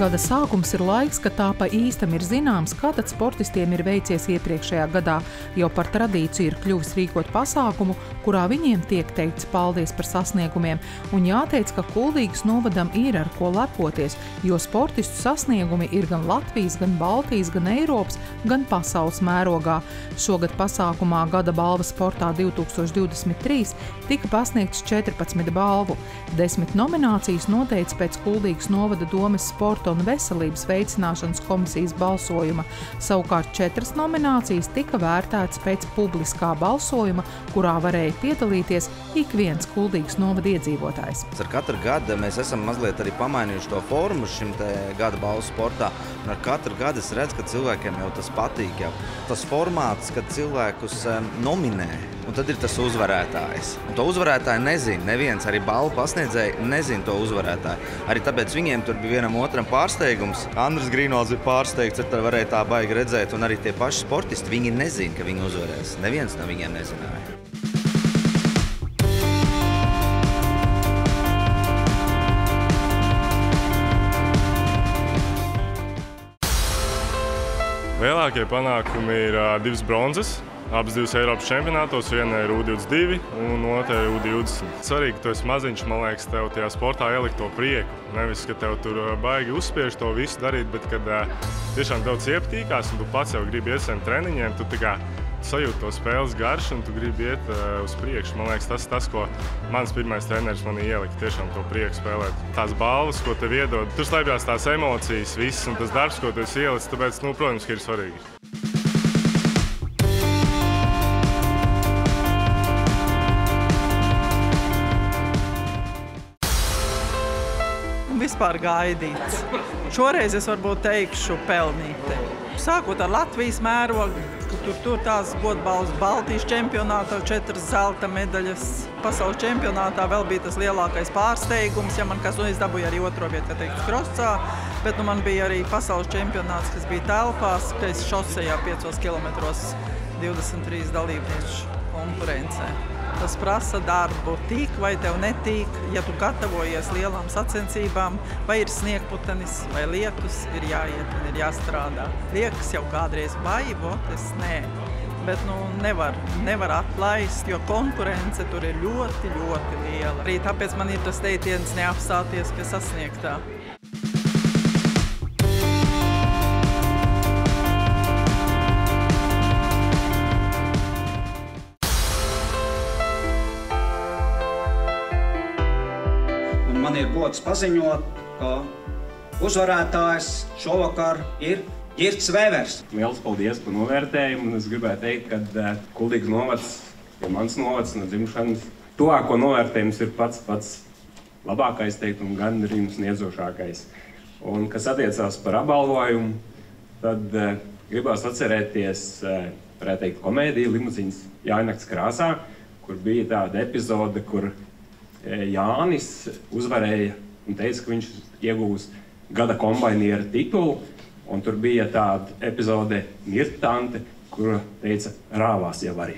gada sākums ir laiks, kad tā pa īstam ir zināms, kā tad sportistiem ir veicies iepriekšējā gadā. Jau par tradīciju ir kļuvis rīkot pasākumu, kurā viņiem tiek teikts paldies par sasniegumiem. Un jāteic, ka Kuldīgas novadam ir ar ko lepoties, jo sportistu sasniegumi ir gan Latvijas, gan Baltijas, gan Eiropas, gan pasaules mērogā. Šogad pasākumā Gada balva sportā 2023 tika pasniegts 14 balvu. 10 nominācijas noteica pēc Kuldīgas novada domes sporta un veselības veicināšanas komisijas balsojuma. Savukārt 4 nominācijas tika vērtētas pēc publiskā balsojuma, kurā varēja piedalīties ik viens Kuldīgas novada iedzīvotājs. Ar katru gadu mēs esam mazliet arī pamainījuši to formu šim te Gada balvu sportā. Un ar katru gadu es redzu, ka cilvēkiem jau tas patīk. Tas formāts, kad cilvēkus nominē, un tad ir tas uzvarētājs. Un to uzvarētāju nezina neviens, arī balvu pasniedzēji nezina to uzvarētāju. Arī tāpēc viņiem tur bija vienam otram pārsteigums. Andris Grīnols ir pārsteigts, tad varēja tā baigi redzēt, un arī tie paši sportisti, viņi nezina, ka viņi uzvarēs. Neviens no viņiem nezināja. Lielākie panākumi ir 2 bronzas. Abas 2 Eiropas čempionātos, viena ir U22 un otra ir U20. Svarīgi, ka tu esi maziņš, man liekas, tev tajā sportā ielikt to prieku. Nevis, ka tev tur baigi uzspiež to visu darīt, bet kad tiešām tev iepatīkās un tu pats jau gribi iet saviem treniņiem, tu sajūti to spēles garšu un tu gribi iet uz priekšu. Man liekas, tas, ko mans pirmais treneris manī ielika, tiešām to prieku spēlēt. Tās balvas, ko tev iedod, tur slēpjās tās emocijas, viss un tas darbs, ko tu esi ielicis, tāpēc, protams, ka ir svarīgi. Vispār gaidīts. Šoreiz es varbūt teikšu pelnīti. Sākot ar Latvijas mērogu, tur tās godbalvas Baltijas čempionātā, 4 zelta medaļas. Pasaules čempionātā vēl bija tas lielākais pārsteigums, ja man kas es dabūju arī 2. vietu, teikts, krosā, bet man bija arī pasaules čempionāts, kas bija telpās, ka es šosejā 5 kilometros 23 dalībnieku konkurencē. Tas prasa darbu, tīk vai tev netīk, ja tu gatavojies lielām sacensībām, vai ir sniegputenis, vai lietus, ir jāiet un ir jāstrādā. Liekas jau kādreiz es nē, bet nevar atlaist, jo konkurence tur ir ļoti, ļoti liela. Arī tāpēc man ir tas teiciens neapstāties pie sasniegtā. Man ir gods paziņot, ka uzvarētājs šovakar ir Girts Vēvers. Liels paldies par novērtējumu, un es gribētu teikt, ka Kuldīgas novads ir mans novads no dzimšanas. Tuvāko novērtējums ir pats labākais, teikt, un gandarījums sniedzošākais. Un, kas attiecās par apbalvojumu, tad gribās atcerēties, varētu teikt, komēdiju Limuzīnas Jāņakts krāsā, kur bija tāda epizode, kur Jānis uzvarēja un teica, ka viņš iegūs gada kombainiera titulu, un tur bija tāda epizode Mirtante, kura teica, rāvās jau arī.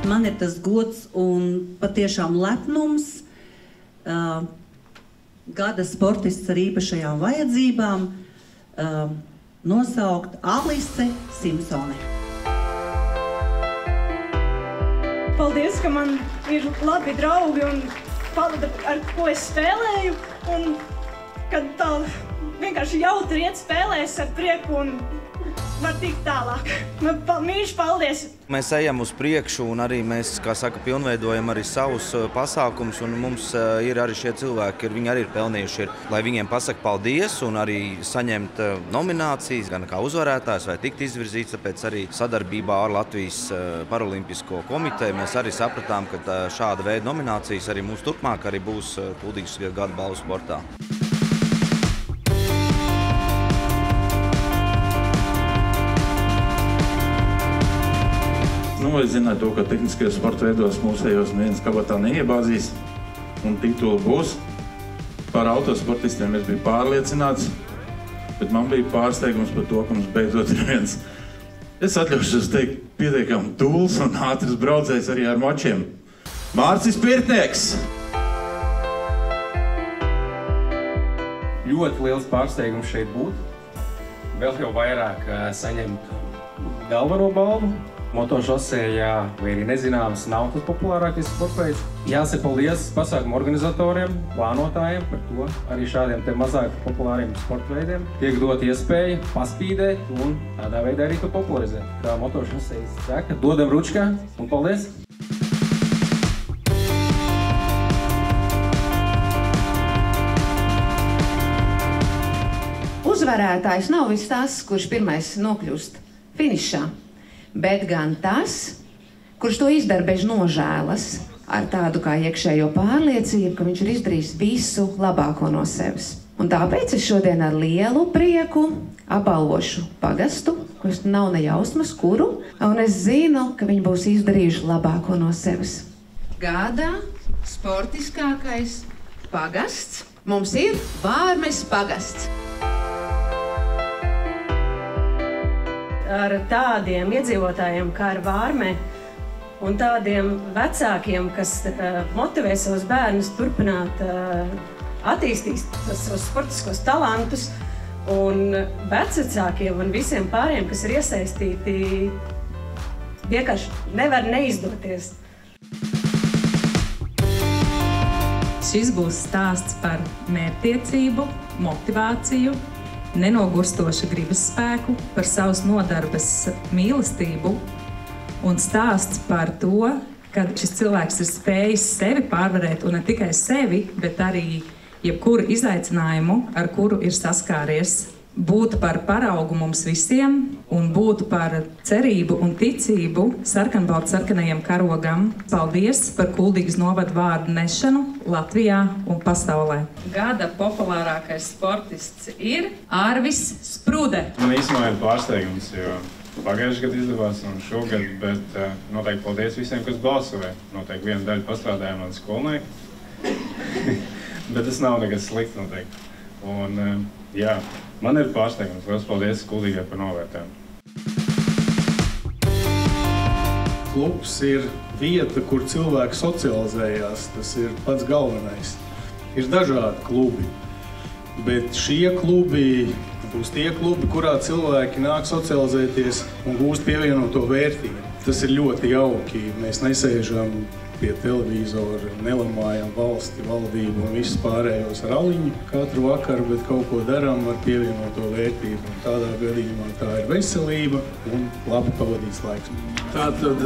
Man ir tas gods un patiešām lepnums gada sportists ar īpašajām vajadzībām nosaukt Alise Simpsone. Paldies, ka man ir labi draugi un ar ko es spēlēju. Un kad tā vienkārši jautri iet spēlēs ar prieku un var tikt tālāk. Mīļš, paldies! Mēs ejam uz priekšu un arī mēs, kā saka, pilnveidojam arī savus pasākumus, un mums ir arī šie cilvēki, viņi arī ir pelnījuši, lai viņiem pasaka paldies un arī saņemt nominācijas, gan kā uzvarētājs vai tikt izvirzīts, tāpēc arī sadarbībā ar Latvijas Paralimpisko komiteju mēs arī sapratām, ka šāda veida nominācijas arī mums turpmāk arī būs Kuldīgas Gada balvu sportā. Es zināju to, ka tehniskajos sporta veidos mūsējos neviens kabatā neiebāzīs un titulu būs. Par autosportistiem es biju pārliecināts, bet man bija pārsteigums par to, ka mums beidzot ir viens, es atļaušos teikt, pietiekami dūls un ātrs braucējs arī ar mačiem. Mārcis Pirtnieks. Ļoti liels pārsteigums šeit būt. Vēl jau vairāk saņemt galveno balvu. Motošosejā, vai arī nezināms, nav tas populārākais sporta veids. Jāsaka paldies pasākumu organizatoriem, plānotājiem par to. Arī šādiem te mazāk populāriem sporta veidiem tiek dot iespēja paspīdēt un tādā veidā arī to popularizēt. Kā motošosejas saka, dodam ručkā un paldies! Uzvarētājs nav viss tas, kurš pirmais nokļūst finišā, bet gan tas, kurš to izdara bez nožēlas, ar tādu kā iekšējo pārliecību, ka viņš ir izdarījis visu labāko no sevis. Un tāpēc es šodien ar lielu prieku apbalvošu pagastu, kurš nav ne jausmas, kuru, un es zinu, ka viņi būs izdarījuši labāko no sevis. Gada sportiskākais pagasts mums ir Vārmes pagasts. Ar tādiem iedzīvotājiem kā ar Vārme un tādiem vecākiem, kas motivē savus bērnus turpināt attīstīt savus sportiskos talantus, un vecākiem un visiem pārējiem, kas ir iesaistīti, vienkārši nevar neizdoties. Šis būs stāsts par mērķtiecību, motivāciju, nenogurstošu gribas spēku, par savas nodarbes mīlestību un stāsts par to, ka šis cilvēks ir spējis sevi pārvarēt, un ne tikai sevi, bet arī jebkuru izaicinājumu, ar kuru ir saskāries, būt par paraugu mums visiem un būt par cerību un ticību sarkanbaltsarkanajiem karogam. Paldies par Kuldīgas novada vārdu nešanu Latvijā un pasaulē. Gada populārākais sportists ir Arvis Sprude. Man īstenībā ir pārsteigums, jo pagājušajā gadā izdevās un šogad, bet noteikti paldies visiem, kas balsoja. Noteikti viena daļa pastrādāja mani skolnieki, bet tas nav nekas slikts noteikti. Un jā, man ir pārsteigums. Liels paldies Kuldīgai par novērtējumu. Klubs ir vieta, kur cilvēki socializējās. Tas ir pats galvenais. Ir dažādi klubi, bet šie klubi būs tie klubi, kurā cilvēki nāk socializēties un gūst pievienoto vērtību. Tas ir ļoti jauki. Mēs nesēžam pie televīzora, nelamājam valsti, valdību un visus pārējos ar aliņu katru vakaru, bet kaut ko darām ar pievienoto vērtību. Un tādā gadījumā tā ir veselība un labi pavadīts laiks. Tātad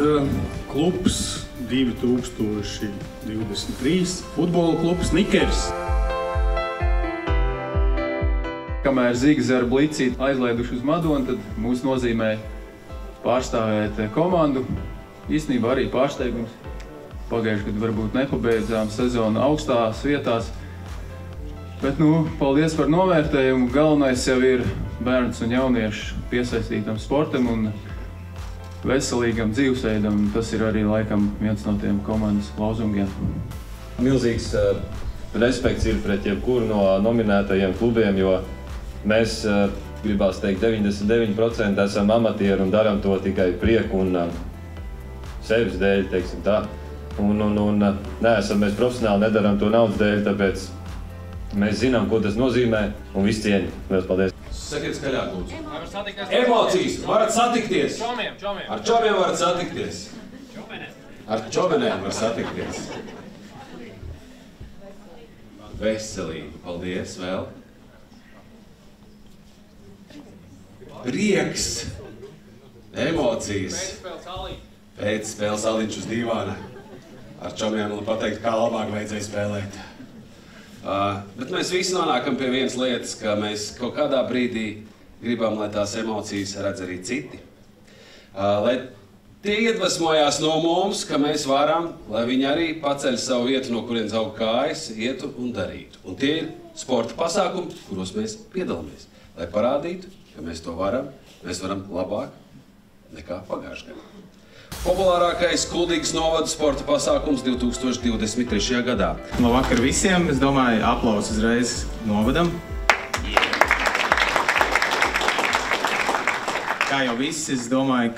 klubs 2023, futbola klubs Nikers. Kamēr Zigzi ar Blicīti aizlaiduši uz Madonu, tad mūs nozīmē pārstāvēt komandu. Īstenībā arī pārsteigums. Pagājuši gadu varbūt nepabeidzām sezonu augstās vietās. Bet, paldies par novērtējumu. Galvenais jau ir bērns un jauniešu piesaistītam sportam un veselīgam dzīvesveidam. Tas ir arī laikam viens no tiem komandas lauzumiem. Milzīgs respekts ir pret jebkuru no nominētajiem klubiem, jo mēs, gribās teikt, 99% esam amatieri un daram to tikai prieku un sevis dēļ, teiksim tā. Un neesam mēs profesionāli, nedaram to naudas dēļ, tāpēc mēs zinām, ko tas nozīmē un visu cieņu. Lielas paldies! Sakiet skaļāk, lūdzu. Emocijas! Varat satikties! Ar čomiem varat satikties! Ar čomenēm var satikties! Veselība! Paldies vēl! Prieks! Emocijas! Pēc spēles aliņš uz divāna. Ar čomiem pateikt, kā labāk vajadzēja spēlēt. Bet mēs visi nonākam pie vienas lietas, ka mēs kaut kādā brīdī gribam, lai tās emocijas redz arī citi. Lai tie iedvesmojās no mums, ka mēs varam, lai viņi arī paceļ savu vietu, no kurienes aug kājas, ietu un darītu. Un tie ir sporta pasākumi, kuros mēs piedalāmies. Lai parādītu, ka mēs to varam, mēs varam labāk nekā pagājušajā gadā. Populārākais Kuldīgas novada sporta pasākums 2023. gadā. Labvakar visiem. Es domāju, aplausus uzreiz novadam. kā jau viss, es domāju,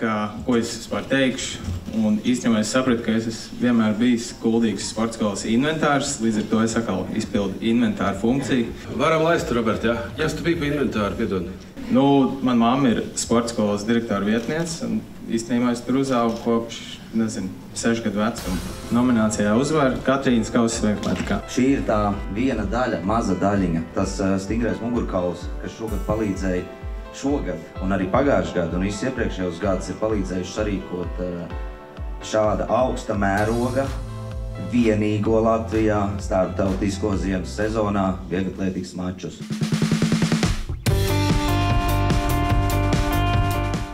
ko es vispār teikšu. Un īstenībā es sapratu, ka es esmu vienmēr bijis Kuldīgas sporta skolas inventārs, līdz ar to es atkal izpildu inventāru funkciju. Varam laist, Robert, jā? Jā, tu biji pa inventāru, piedod. Nu, man mamma ir sporta skolas direktora vietniece, un īstenībā es tur uzaugu kopš, 6 gadu vecuma. Nominācijā uzvar Katrīnas kausa vieglatlētikā. Šī ir tā viena daļa, maza daļiņa, tas stingrais mugurkauls, kas šogad palīdzēja un arī pagājušajā gadu, un visus iepriekšējos gadus ir palīdzējuši sarīkot šāda augsta mēroga, vienīgo Latvijā starptautisko ziemas sezonā vieglatlētikas mačus.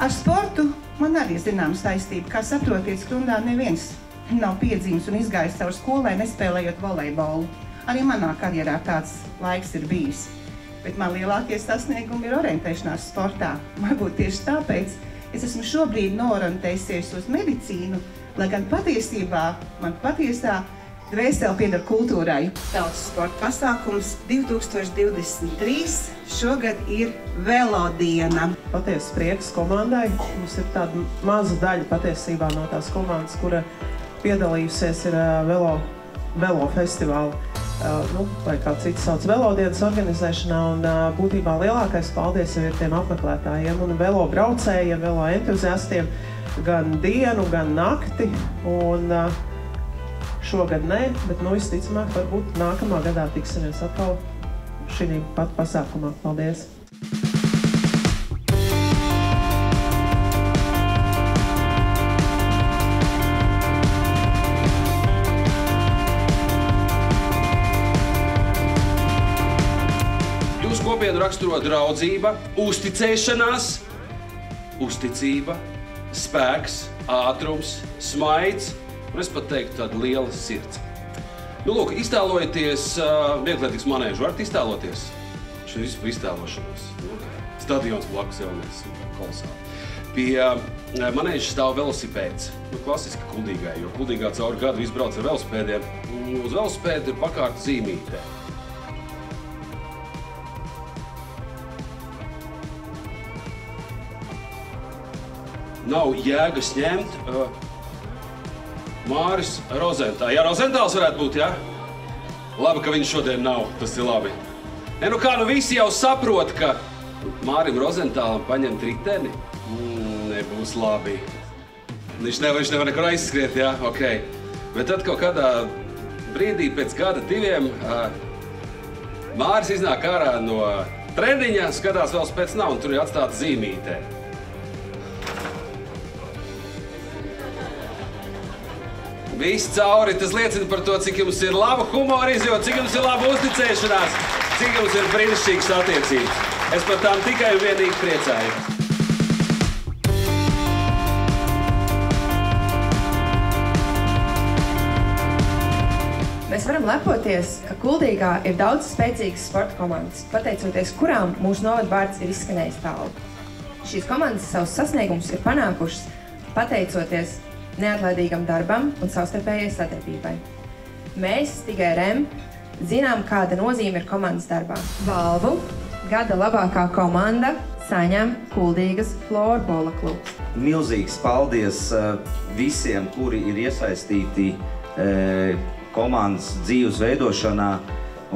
Ar sportu man arī zināma saistība. Kā saprotiet, stundā neviens nav piedzimis un izgājis caur skolai, nespēlējot volejbolu. Arī manā karjerā tāds laiks ir bijis. Bet man lielākie sasniegumi ir orientēšanās sportā. Varbūt tieši tāpēc es esmu šobrīd noorientējusies uz medicīnu, lai gan patiesībā man patiesā dvēsele pieder kultūrai. Tautas sporta pasākums 2023 šogad ir velodiena. Patiesi prieks komandai. Mums ir tāda maza daļa patiesībā no tās komandas, kura piedalījusies ir velo festivāla. Vai kā cits sauc velodienas organizēšanā, un būtībā lielākais paldies jau ir tiem apmeklētājiem un velo braucējiem, velo entuziastiem, gan dienu, gan nakti, un šogad nē, bet visticamāk, varbūt nākamā gadā tiksimies atkal šī pat pasākumā. Paldies! Kopienu raksturo draudzība, uzticēšanās, uzticība, spēks, ātrums, smaids, un es pat teiktu tāda liela sirds. Lūk, iztēlojieties vieglatlētikas manēžu. Varat iztēloties? Šī visu par iztēlošanos. Stadions blakus jaunies, kolosāli. Pie manēžas stāv velosipēds. Klasiski Kuldīgai, jo Kuldīgā cauri gadu izbrauc ar velosipēdiem. Uz velosipēda ir pakārta zīmītē. Nav jēgas ņemt Māris Rozentāls. Jā, Rozentāls varētu būt, jā? Labi, ka viņš šodien nav, tas ir labi. Visi jau saprot, ka Mārim Rozentālam paņemt riteni nebūs labi. Viņš nevar nekur aizskriet, jā? Ok. Bet tad kaut kādā brīdī pēc gada diviem Māris iznāk ārā no treniņa, skatās vēl pēc nav, un tur ir atstāta zīmītē. Viss cauri, tas liecina par to, cik jums ir laba humora izjūta, cik jums ir laba uzticēšanās, cik jums ir brīnišķīgas attiecības. Es par tām tikai un vienīgi priecājos. Mēs varam lepoties, ka Kuldīgā ir daudz spēcīgas sporta komandas, pateicoties kurām mūsu novadvārds ir izskanējis tālu. Šīs komandas savus sasniegumus ir panākušas pateicoties neatlaidīgam darbam un savstarpējai sadarbībai. Mēs, TGRM, zinām, kāda nozīme ir komandas darbā. Balvu gada labākā komanda saņem Kuldīgas florbola klubs. Milzīgs paldies visiem, kuri ir iesaistīti komandas dzīves veidošanā.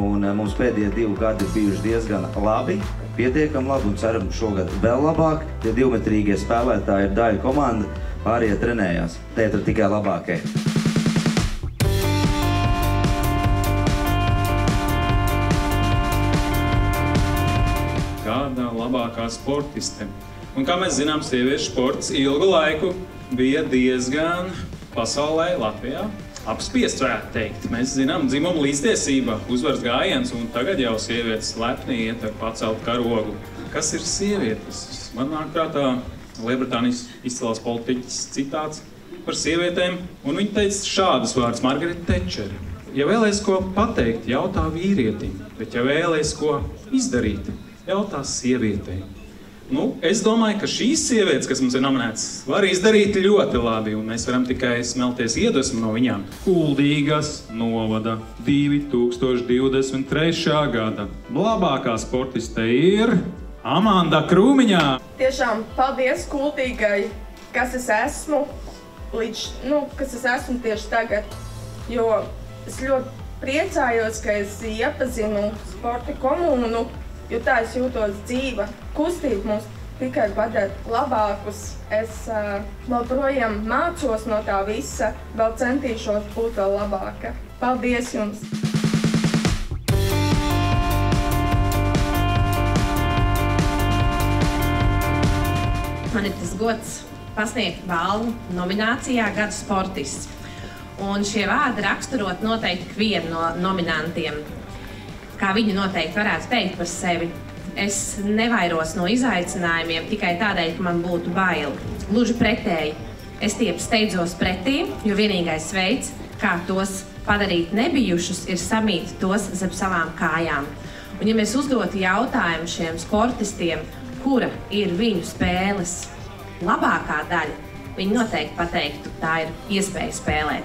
Un mums pēdējie 2 gadi ir bijuši diezgan labi, pietiekami labi, un ceram šogad vēl labāk. Tie divmetrīgie spēlētāji ir daļa komanda. Pārējie trenējās. Te ir tikai labākie. Kāda labākā sportiste? Un kā mēs zinām, sieviešu sports ilgu laiku bija diezgan pasaulē, Latvijā apspiests, varētu teikt. Mēs zinām, dzimuma līdztiesība, uzvaras gājiens, un tagad jau sievietes lepni iet ar pacelt karogu. Kas ir sievietes? Man nāk prātā Lielbritānijas izcilās politiķis citāts par sievietēm, un viņa teica šādus vārdus: Margaret Thatcher. Ja vēlies ko pateikt, jautā vīrietim, bet ja vēlies ko izdarīt, jautā sievietei. Es domāju, ka šīs sievietes, kas mums ir nominētas, var izdarīt ļoti labi, un mēs varam tikai smelties iedvesmu no viņām. Kuldīgas novada 2023. gada labākā sportiste ir Amanda Krūmiņā. Tiešām paldies Kultīgai, kas es esmu, kas es esmu tieši tagad, jo es ļoti priecājos, ka es iepazinu sporta komunu, jo tā es jūtos dzīva. Kustība mums tikai padara labākus. Es vēl projām mācos no tā visa, vēl centīšos būt vēl labāka. Paldies jums! Man ir tas gods pasniegt balvu nominācijā Gada sportists. Un šie vārdi raksturot noteikti ikvienu no nominantiem. Kā viņi noteikti varētu teikt par sevi. Es nevairos no izaicinājumiem tikai tādēļ, ka man būtu bail. Gluži pretēji. Es tiem steidzos pretī, jo vienīgais veids, kā tos padarīt nebijušus, ir samīt tos zem savām kājām. Un ja mēs uzdotu jautājumu šiem sportistiem, kura ir viņu spēles labākā daļa, viņi noteikti pateiktu, tā ir iespēja spēlēt.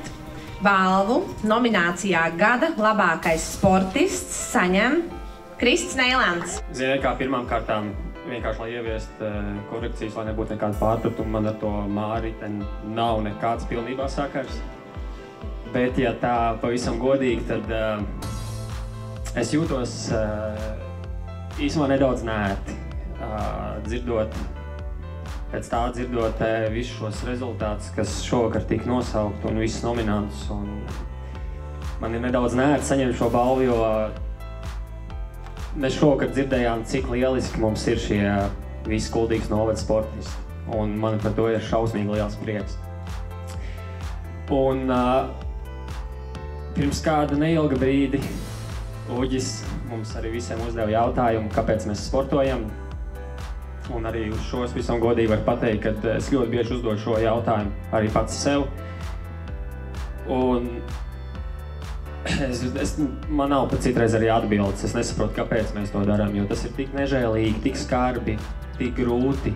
Balvu nominācijā Gada labākais sportists saņem Krists Neilands. Ziniet, kā pirmām kārtām vienkārši, lai ieviest korekcijas, lai nebūtu nekāda pārpratuma, man ar to Māriten nav nekāds pilnībā sakars. Bet, ja tā pavisam godīgi, tad es jūtos īsumā nedaudz nērti. Dzirdot visus šos rezultātus, kas šovakar tika nosaukt un visus nominantus. Man ir nedaudz nērti saņemt šo balvu, jo mēs šovakar dzirdējām, cik lieliski mums ir šie visi Kuldīgas novada sportisti. Un man par to ir šausmīgi liels prieks. Un pirms kāda neilga brīdi Uģis mums arī visiem uzdeva jautājumu, kāpēc mēs sportojam. Un arī uz šos visam godīgi var pateikt, ka es ļoti bieži uzdodu šo jautājumu arī pats sev. Un man nav pat citreiz arī atbildes. Es nesaprotu, kāpēc mēs to darām, jo tas ir tik nežēlīgi, tik skarbi, tik grūti.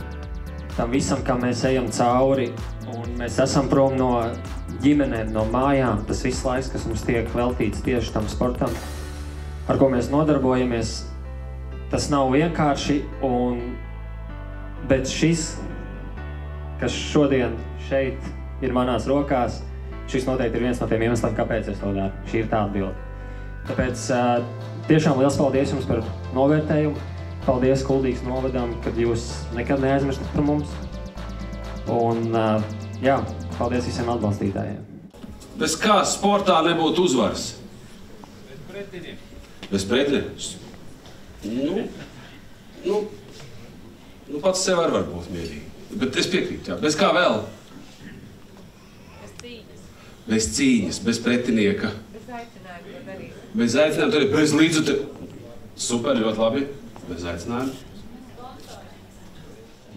Tam visam, kā mēs ejam cauri, un mēs esam prom no ģimenēm, no mājām. Tas viss laiks, kas mums tiek veltīts tieši tam sportam, ar ko mēs nodarbojamies, tas nav vienkārši. Bet šis, kas šodien šeit ir manās rokās, šis noteikti ir viens no tiem iemesliem, kāpēc es to daru. Šī ir tā atbilde. Tāpēc tiešām liels paldies jums par novērtējumu. Paldies Kuldīgas novadam, kad jūs nekad neaizmirstat par mums. Un jā, paldies visiem atbalstītājiem. Bez kā sportā nebūtu uzvaras? Bez pretinieks. Nu, pats sev var būt mierīgi. Bet es piekrītu, jā. Bez kā vēl? Bez cīņas, bez pretinieka. Bez aicinājuma to darīt. Bez aicinājuma to darīt. Bez līdzutē. Super, ļoti labi. Bez aicinājuma.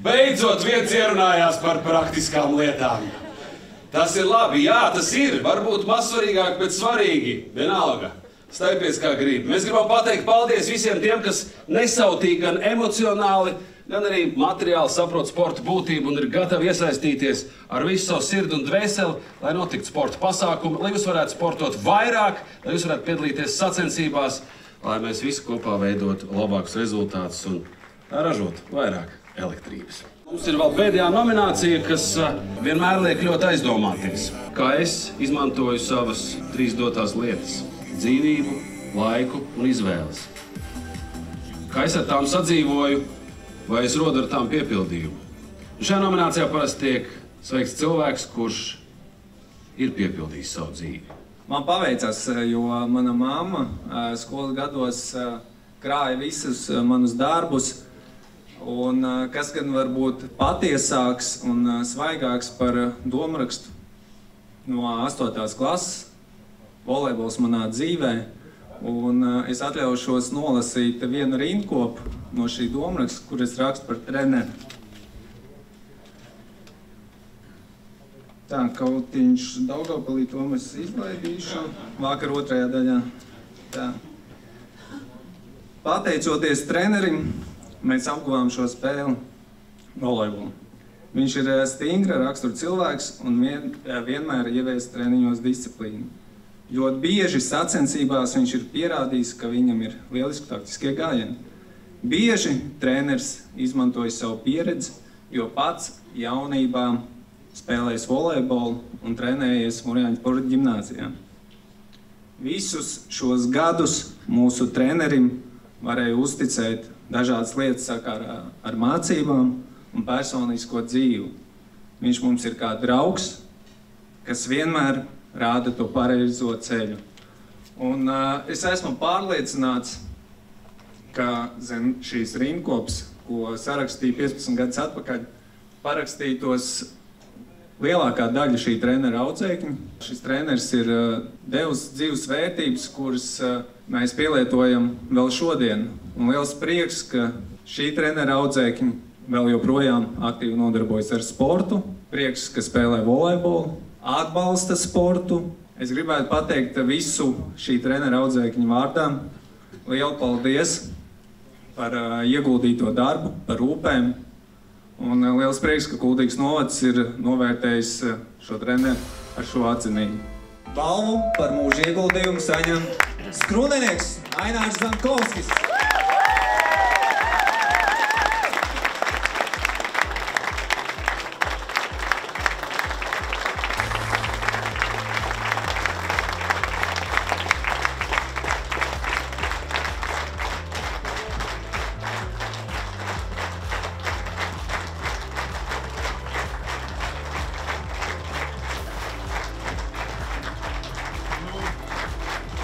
Beidzot viens ierunājās par praktiskām lietām. Tas ir labi, jā, tas ir. Varbūt mazsvarīgāk, bet svarīgi. Vienalga. Staipies kā grib. Mēs gribam pateikt paldies visiem tiem, kas nesautīgi gan emocionāli, gan arī materiāli saprot sporta būtību un ir gatavi iesaistīties ar visu savu sirdi un dvēseli, lai notiktu sporta pasākumi, lai jūs varētu sportot vairāk, lai jūs varētu piedalīties sacensībās, lai mēs visi kopā veidotu labākus rezultātus un ražotu vairāk elektrības. Mums ir vēl pēdējā nominācija, kas vienmēr liek ļoti aizdomāties. Kā es izmantoju savas 3 dotās lietas – dzīvību, laiku un izvēles. Kā es ar tām sadzīvoju, vai es rodu ar tām piepildījumu. Šajā nominācijā parasti tiek sveikts cilvēks, kurš ir piepildījis savu dzīvi. Man paveicās, jo mana mamma skolas gados krāja visus manus darbus. Un kas gan var būt patiesāks un svaigāks par domrakstu no 8. klases, volejbols manā dzīvē. Un es atļaušos nolasīt vienu rindkopu no šī domraksta, kur es rakstu par treneru. Tā, kautiņš Daugavpilī, to mēs izlaidīšu vakar 2. daļā. Tā. Pateicoties trenerim, mēs apguvām šo spēli volejbolu. Viņš ir stingra rakstura cilvēks un vienmēr ievies treniņos disciplīnu. Ļoti bieži sacensībās viņš ir pierādījis, ka viņam ir lieliski taktiskie gājieni. Bieži treneris izmantoja savu pieredzi, jo pats jaunībā spēlējis volejbolu un trenējies Mūrjāņu sporta ģimnāzijā. Visus šos gadus mūsu trenerim varēja uzticēt dažādas lietas sakarā ar mācībām un personisko dzīvi. Viņš mums ir kā draugs, kas vienmēr rāda to pareizo ceļu. Un es esmu pārliecināts, ka zem šīs rinkops, ko sarakstīja 15 gadus atpakaļ, parakstītos lielākā daļa šī trenera audzēkņa. Šis treneris ir devis dzīves vērtības, kuras mēs pielietojam vēl šodien. Un liels prieks, ka šī trenera audzēkņa vēl joprojām aktīvi nodarbojas ar sportu. Prieks, ka spēlē volejbolu, atbalsta sportu. Es gribētu pateikt visu šī trenera audzēkņa vārdā. Lielu paldies par ieguldīto darbu, par rūpēm. Un liels prieks, ka Kuldīgas novads ir novērtējis šo treneru ar šo atzinību. Balvu par mūža ieguldījumu saņem skrūnenieks Ainārs Zankovskis.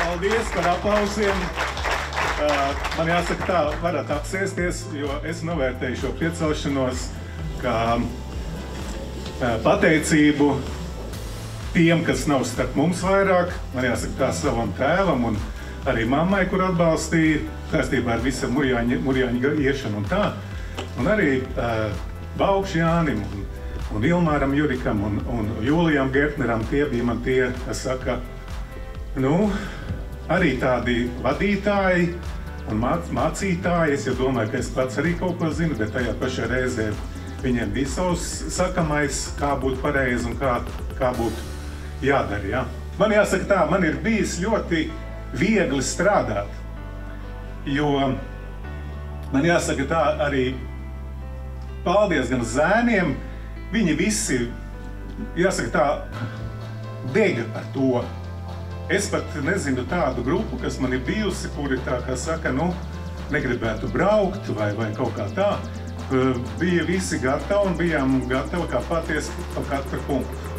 Paldies par aplausiem. Man jāsaka tā, varat apsēsties, jo es novērtēju šo piecelšanos kā pateicību tiem, kas nav starp mums vairāk. Man jāsaka tā savam tēvam un arī mammai, kur atbalstīja saistībā ar visu Mūrjāņu iešanu un tā. Un arī Baukš Jānim un Ilmāram Jurikam un Jūlijam Gertneram, tie bija man tie, kas saka, arī tādi vadītāji un mācītāji. Es jau domāju, ka es pats arī kaut ko zinu, bet tajā pašā reizē viņiem bija savs sakamais, kā būt pareizi un kā būt jādara. Ja? Man jāsaka tā, man ir bijis ļoti viegli strādāt, jo man jāsaka tā arī paldies gan zēniem, viņi visi, jāsaka tā, dega par to. Es pat nezinu tādu grupu, kas man ir bijusi, kuri tā kā saka, negribētu braukt vai kaut kā tā. Bija visi gatavi un bijām gatavi kā patiesi par katru punktu.